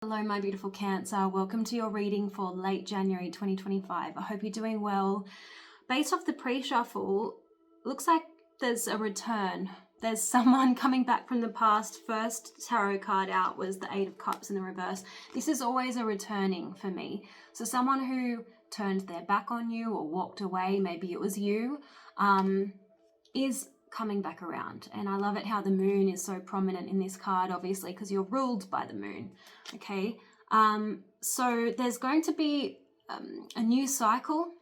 Hello, my beautiful Cancer. Welcome to your reading for late January 2025. I hope you're doing well. Based off the pre-shuffle, looks like there's a return. There's someone coming back from the past. First tarot card out was the Eight of Cups in the reverse. This is always a returning for me. So someone who turned their back on you or walked away, maybe it was you, is coming back around. And I love it how the moon is so prominent in this card, obviously, because you're ruled by the moon. Okay, so there's going to be a new cycle.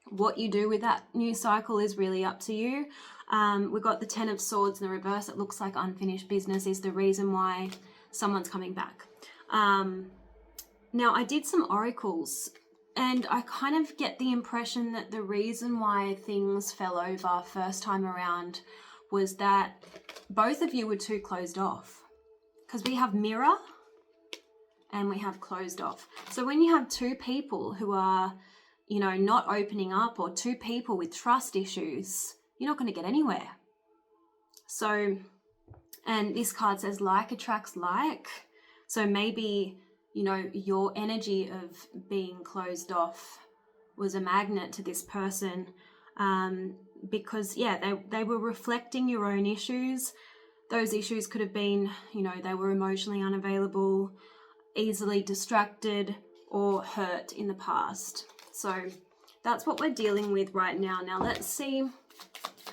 What you do with that new cycle is really up to you. We've got the Ten of Swords in the reverse. It looks like unfinished business is the reason why someone's coming back. Now, I did some oracles, and I kind of get the impression that the reason why things fell over first time around was that both of you were too closed off. Because we have mirror and we have closed off. So when you have two people who are, you know, not opening up, or two people with trust issues, you're not going to get anywhere. So, and this card says like attracts like. So maybe, you know, your energy of being closed off was a magnet to this person, because, yeah, they were reflecting your own issues. Those issues could have been, you know, they were emotionally unavailable, easily distracted, or hurt in the past. So that's what we're dealing with right now. Now let's see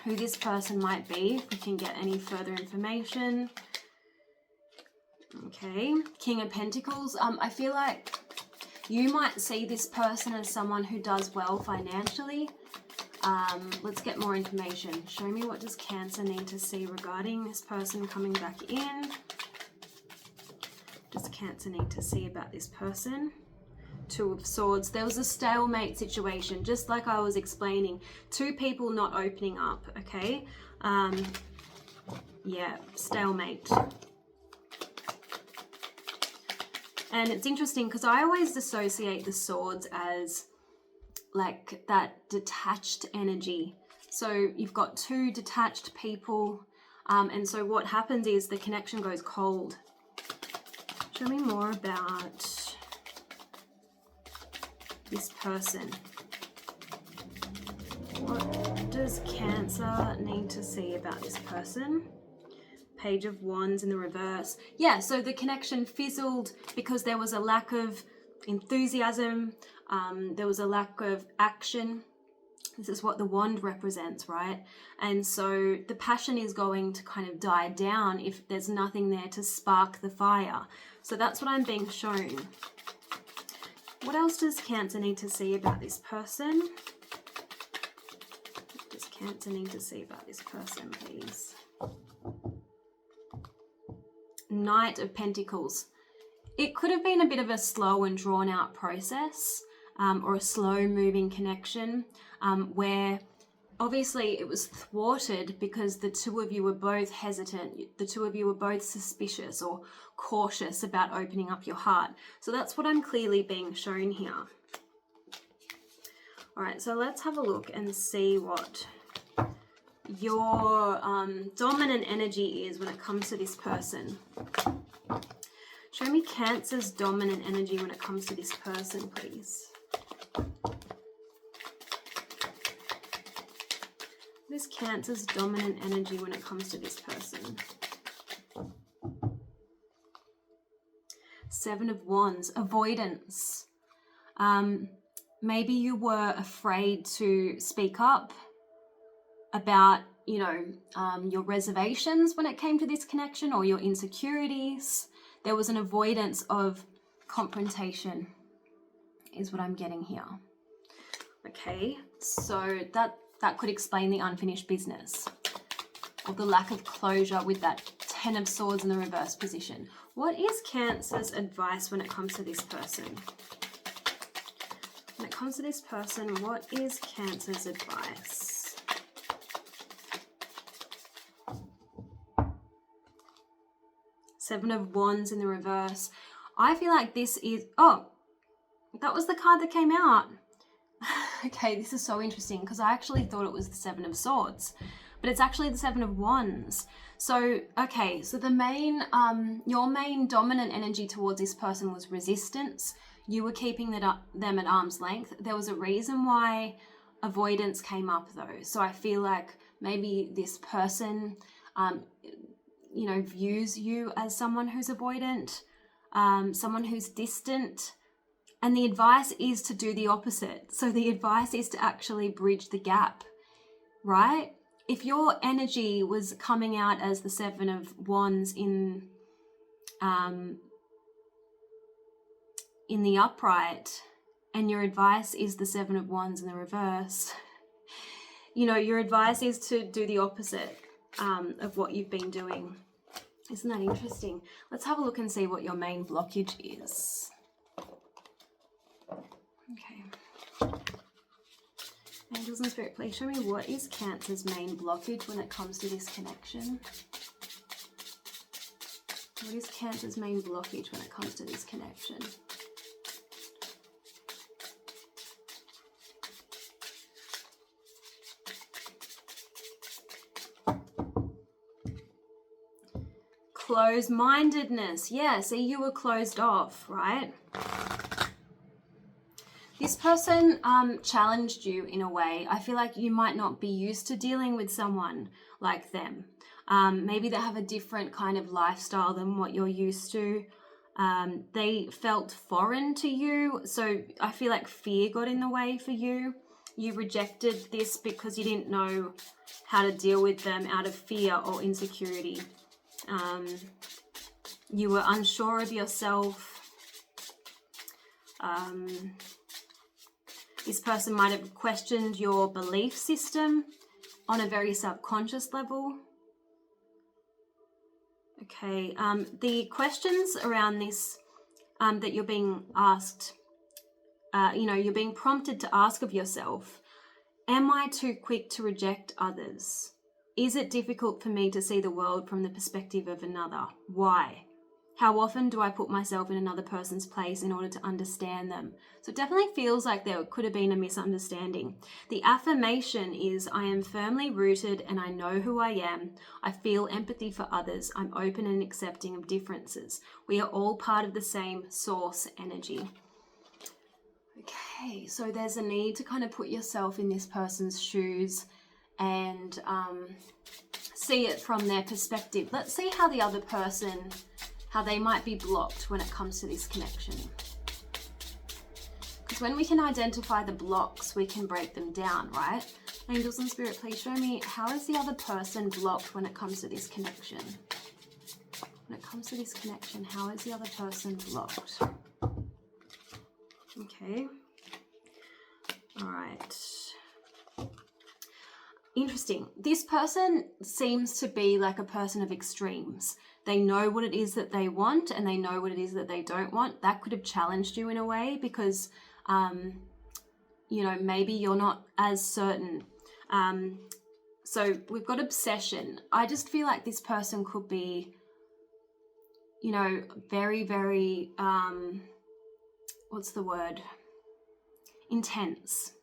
who this person might be, if we can get any further information. Okay, King of Pentacles. I feel like you might see this person as someone who does well financially. Let's get more information. Show me, what does Cancer need to see regarding this person coming back in? What does Cancer need to see about this person? Two of Swords. There was a stalemate situation, just like I was explaining. Two people not opening up, okay? Yeah, stalemate. And it's interesting because I always associate the swords as like that detached energy. So you've got two detached people, and so what happens is the connection goes cold. Show me more about this person. What does Cancer need to see about this person? Page of Wands in the reverse. Yeah, so the connection fizzled because there was a lack of enthusiasm. There was a lack of action. This is what the wand represents, right? And so the passion is going to kind of die down if there's nothing there to spark the fire. So that's what I'm being shown. What else does Cancer need to see about this person? What does Cancer need to see about this person, please? Knight of Pentacles. It could have been a bit of a slow and drawn out process, or a slow moving connection, where obviously it was thwarted because the two of you were both hesitant. The two of you were both suspicious or cautious about opening up your heart. So that's what I'm clearly being shown here. All right, so let's have a look and see what your dominant energy is when it comes to this person. Show me Cancer's dominant energy when it comes to this person, please. What is Cancer's dominant energy when it comes to this person? Seven of Wands, avoidance. Maybe you were afraid to speak up about, you know, your reservations when it came to this connection, or your insecurities. There was an avoidance of confrontation is what I'm getting here. Okay, so that could explain the unfinished business, or the lack of closure with that Ten of Swords in the reverse position. What is Cancer's advice when it comes to this person? When it comes to this person, what is Cancer's advice? Seven of Wands in the reverse. I feel like this is, oh, that was the card that came out. Okay, this is so interesting because I actually thought it was the Seven of Swords. but it's actually the Seven of Wands. So, okay, so the main, your main dominant energy towards this person was resistance. You were keeping them at arm's length. There was a reason why avoidance came up though. So I feel like maybe this person, you know, views you as someone who's avoidant, someone who's distant. And the advice is to do the opposite. So the advice is to actually bridge the gap, right? If your energy was coming out as the Seven of Wands in the upright, and your advice is the Seven of Wands in the reverse, you know, your advice is to do the opposite of what you've been doing. Isn't that interesting? Let's have a look and see what your main blockage is. Okay. Angels and Spirit, please show me what is Cancer's main blockage when it comes to this connection. What is Cancer's main blockage when it comes to this connection? Closed-mindedness. Yeah, see, you were closed off, right? This person challenged you in a way. I feel like you might not be used to dealing with someone like them. Maybe they have a different kind of lifestyle than what you're used to. They felt foreign to you. So I feel like fear got in the way for you. You rejected this because you didn't know how to deal with them out of fear or insecurity. You were unsure of yourself. This person might have questioned your belief system on a very subconscious level. Okay, the questions around this that you're being asked, you know, you're being prompted to ask of yourself, am I too quick to reject others? Is it difficult for me to see the world from the perspective of another? Why? How often do I put myself in another person's place in order to understand them? So it definitely feels like there could have been a misunderstanding. The affirmation is, I am firmly rooted and I know who I am. I feel empathy for others. I'm open and accepting of differences. We are all part of the same source energy. Okay, so there's a need to kind of put yourself in this person's shoes and see it from their perspective. Let's see how the other person, how they might be blocked when it comes to this connection. Because when we can identify the blocks, we can break them down, right? Angels and Spirit, please show me, how is the other person blocked when it comes to this connection? When it comes to this connection, how is the other person blocked? Okay. All right. Interesting. This person seems to be like a person of extremes. They know what it is that they want and they know what it is that they don't want. That could have challenged you in a way because, you know, maybe you're not as certain. So we've got obsession. I just feel like this person could be, you know, very, very, what's the word? Intense.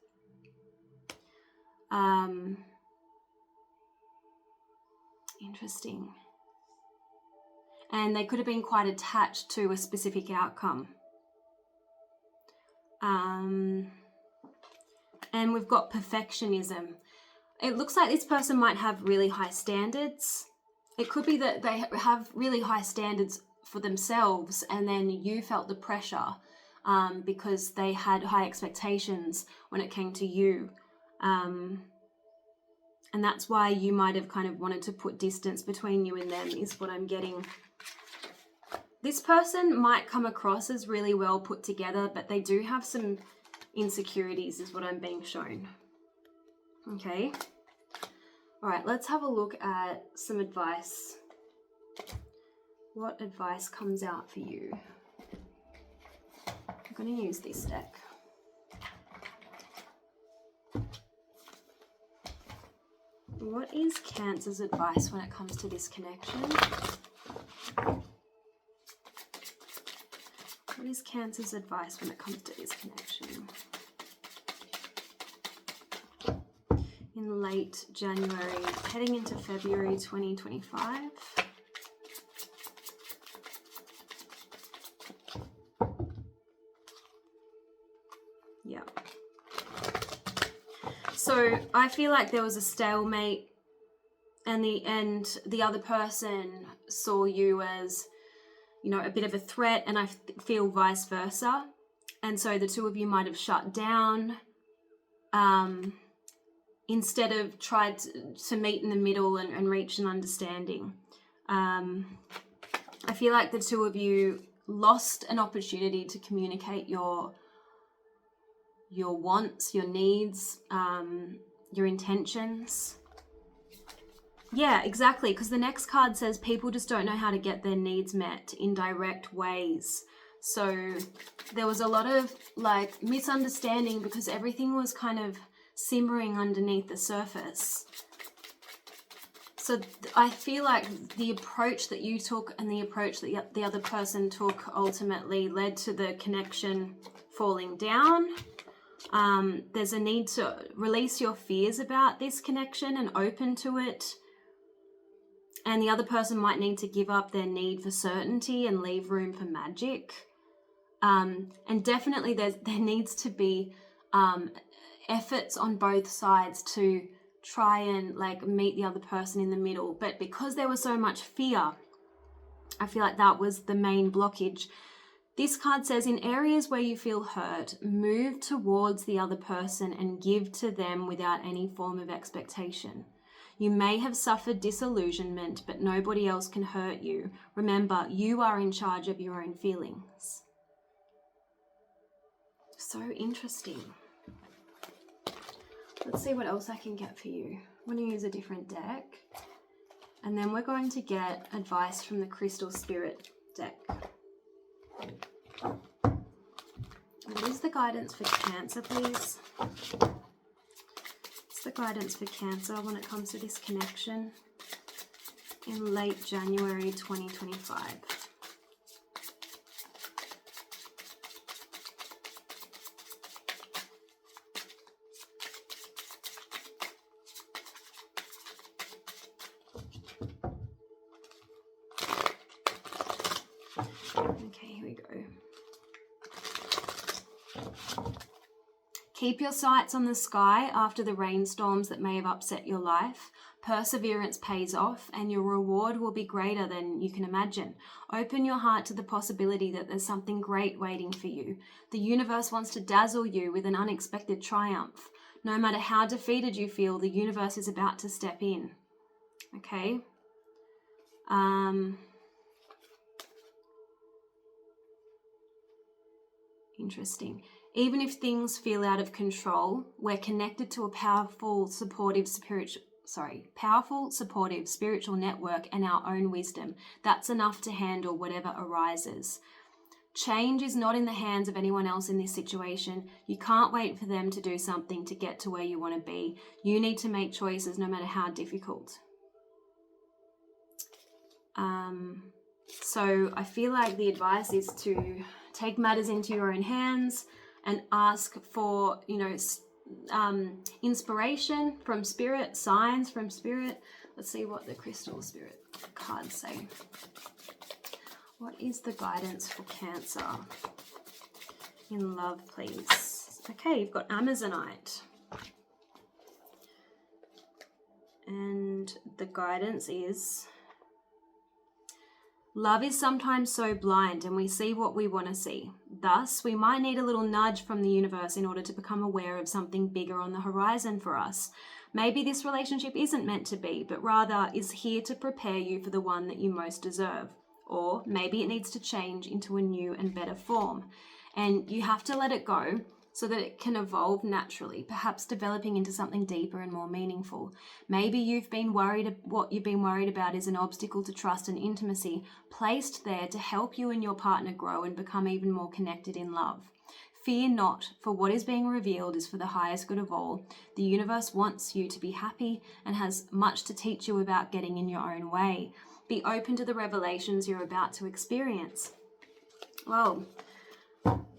Interesting. And they could have been quite attached to a specific outcome. And we've got perfectionism. It looks like this person might have really high standards. It could be that they have really high standards for themselves and then you felt the pressure because they had high expectations when it came to you. And that's why you might have kind of wanted to put distance between you and them, is what I'm getting. This person might come across as really well put together, but they do have some insecurities, is what I'm being shown. Okay. All right, let's have a look at some advice. What advice comes out for you? I'm going to use this deck. What is Cancer's advice when it comes to this connection? What is Cancer's advice when it comes to this connection? in late January, heading into February 2025. Yeah. So I feel like there was a stalemate, and the other person saw you as, you know, a bit of a threat, and I feel vice versa. And so the two of you might have shut down, instead of tried to meet in the middle and reach an understanding. I feel like the two of you lost an opportunity to communicate your wants, your needs, your intentions. Yeah, exactly, because the next card says people just don't know how to get their needs met in direct ways. So there was a lot of like misunderstanding because everything was kind of simmering underneath the surface. So I feel like the approach that you took and the approach that the other person took ultimately led to the connection falling down. There's a need to release your fears about this connection and open to it. And the other person might need to give up their need for certainty and leave room for magic. And definitely there needs to be efforts on both sides to try and like meet the other person in the middle. But because there was so much fear, I feel like that was the main blockage. This card says, in areas where you feel hurt, move towards the other person and give to them without any form of expectation. You may have suffered disillusionment, but nobody else can hurt you. Remember, you are in charge of your own feelings. So interesting. Let's see what else I can get for you. I'm going to use a different deck. And then we're going to get advice from the Crystal Spirit deck. What is the guidance for Cancer, please? What's the guidance for Cancer when it comes to this connection in late January 2025? Okay, here we go. Keep your sights on the sky after the rainstorms that may have upset your life. Perseverance pays off and your reward will be greater than you can imagine. Open your heart to the possibility that there's something great waiting for you. The universe wants to dazzle you with an unexpected triumph. No matter how defeated you feel, the universe is about to step in. Okay? Interesting. Even if things feel out of control, we're connected to a powerful, supportive spiritual network and our own wisdom. That's enough to handle whatever arises. Change is not in the hands of anyone else in this situation. You can't wait for them to do something to get to where you want to be. You need to make choices no matter how difficult. So I feel like the advice is to take matters into your own hands and ask for, inspiration from spirit, signs from spirit. Let's see what the Crystal Spirit cards say. What is the guidance for Cancer in love, please? Okay, you've got Amazonite. And the guidance is, love is sometimes so blind and we see what we want to see. Thus, we might need a little nudge from the universe in order to become aware of something bigger on the horizon for us. Maybe this relationship isn't meant to be, but rather is here to prepare you for the one that you most deserve. Or maybe it needs to change into a new and better form. And you have to let it go so that it can evolve naturally, perhaps developing into something deeper and more meaningful. Maybe what you've been worried about is an obstacle to trust and intimacy, placed there to help you and your partner grow and become even more connected in love. Fear not, for what is being revealed is for the highest good of all. The universe wants you to be happy and has much to teach you about getting in your own way. Be open to the revelations you're about to experience. Well,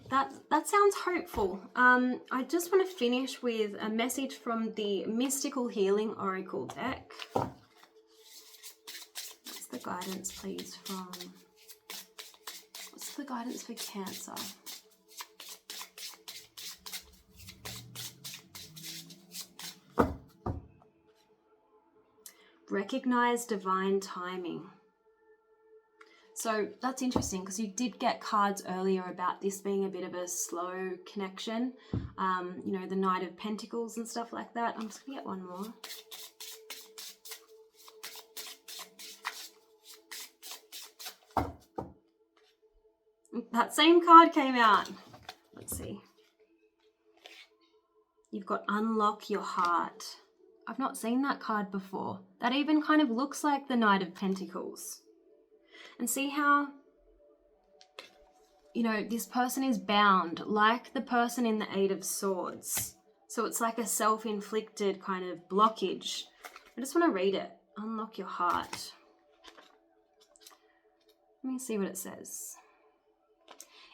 that's that sounds hopeful. I just want to finish with a message from the Mystical Healing Oracle deck. What's the guidance, please, from... What's the guidance for Cancer? Recognize divine timing. So that's interesting because you did get cards earlier about this being a bit of a slow connection. You know, the Knight of Pentacles and stuff like that. I'm just going to get one more. That same card came out. Let's see. You've got Unlock Your Heart. I've not seen that card before. That even kind of looks like the Knight of Pentacles. And see how, you know, this person is bound like the person in the Eight of Swords. So it's like a self-inflicted kind of blockage. I just want to read it. Unlock Your Heart. Let me see what it says.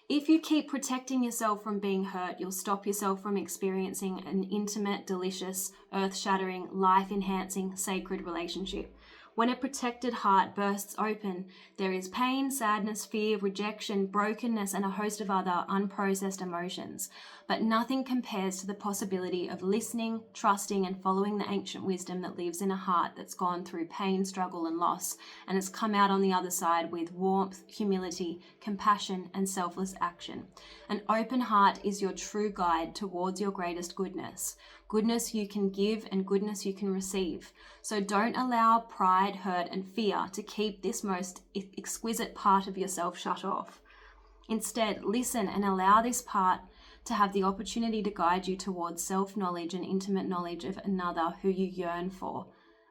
If you keep protecting yourself from being hurt, you'll stop yourself from experiencing an intimate, delicious, earth-shattering, life-enhancing, sacred relationship. When a protected heart bursts open, there is pain, sadness, fear, rejection, brokenness, and a host of other unprocessed emotions. But nothing compares to the possibility of listening, trusting, and following the ancient wisdom that lives in a heart that's gone through pain, struggle, and loss, and has come out on the other side with warmth, humility, compassion, and selfless action. An open heart is your true guide towards your greatest goodness. Goodness you can give and goodness you can receive. So don't allow pride, hurt, and fear to keep this most exquisite part of yourself shut off. Instead, listen and allow this part to have the opportunity to guide you towards self-knowledge and intimate knowledge of another who you yearn for.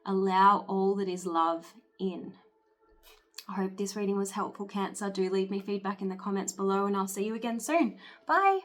Allow all that is love in. I hope this reading was helpful, Cancer. Do leave me feedback in the comments below, and I'll see you again soon. Bye!